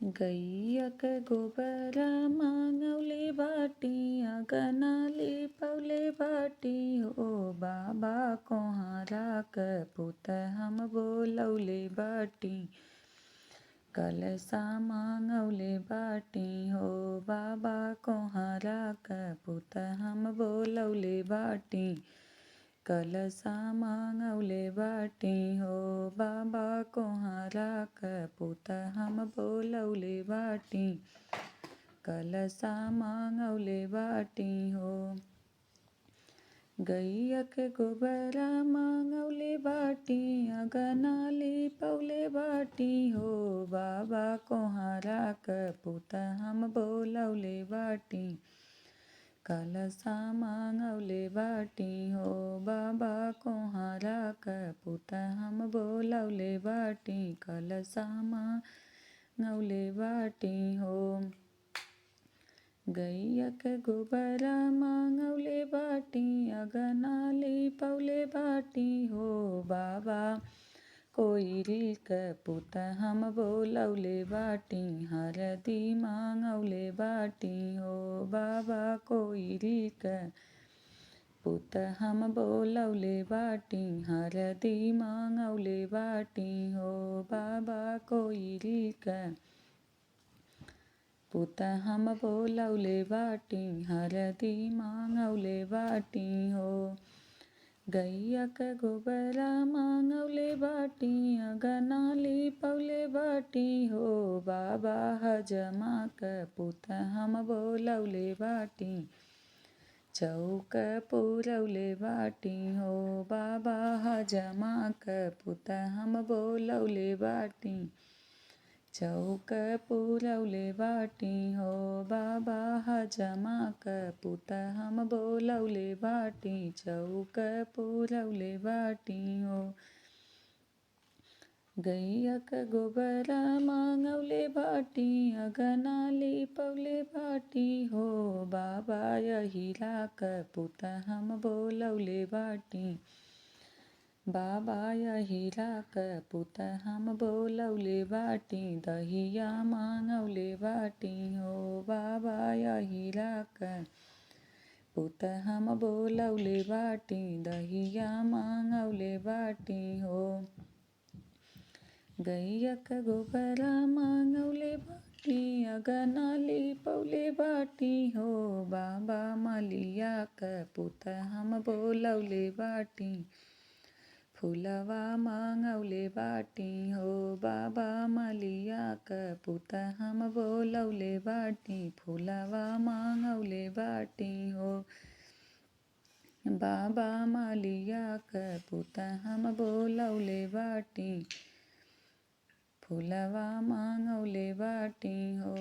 गैया क गोबरा मांगवले बाटी, अंगना लिपवले बाटी हो। बाबा कोहारा क पुत हम बोलवले बाटी, कलसा मांगवले बाटी हो। बाबा कोहारा क पुत हम बोलवले बाटी, कलसा मांगवले बाटी हो। बाबा कोहारा क पुत हम बोलवले बाटी, कलसा मांगवले बाटी हो। गैया के गोबरा मांगवले बाटी, अंगना लिपवले बाटी हो। बाबा कोहारा क पुत हम बोलवले बाटी, कलसा मांगवले बाटी हो। बाबा कोहारा क पुत हम बोलवले बाटी, कलसा मांगवले बाटी हो। गैया के गोबरा मांगवले बाटी, अंगना लिपवले बाटी हो। बाबा कोइरी क पुत हम बोलवले बाटी, हरदी मांगवले बाटी हो। बाबा कोइरी क पुत हम बोलवले बाटी, हरदी मांगवले बाटी हो। बाबा कोइरी क पुत हम बोलवले बाटी, हरदी मांगवले बाटी हो। गैया क गोबरा मांगवले बाटी, अंगना लिपवले बाटी हो। बाबा हजमा क पुत हम बोलवले बाटी, चौक पुरवले बाटी हो। बाबा हजमा क पुत हम बोलवले बाटी, चौक पुरवले बाटी हो। बाबा हजमा क पुत हम बोलवले बाटी, चौक पुरवले बाटी हो। गैया क गोबरा मांगवले बाटी, अंगना लिपवले बाटी हो। बाबा यहिरा क पुत हम बोलवले बाटी, बाबा यहिरा क पुत हम बोलवले बाटी, दहिया मांगवले बाटी हो। बाबा यहिरा क पुत हम बोलवले बाटी, दहिया मांगवले बाटी हो। गैया क गोबरा मांगवले बाटी, अंगना लिपवले बाटी हो। बाबा मलिया क पुत हम बोलवले बाटी, फुलवा मांगवले बाटी हो। बाबा मलिया क पुत हम बोलवले बाटी, फुलवा मांगवले बाटी हो। बाबा मलिया क पुत हम बोलवले बाटी, फुलवा मांगवले बाटी हो।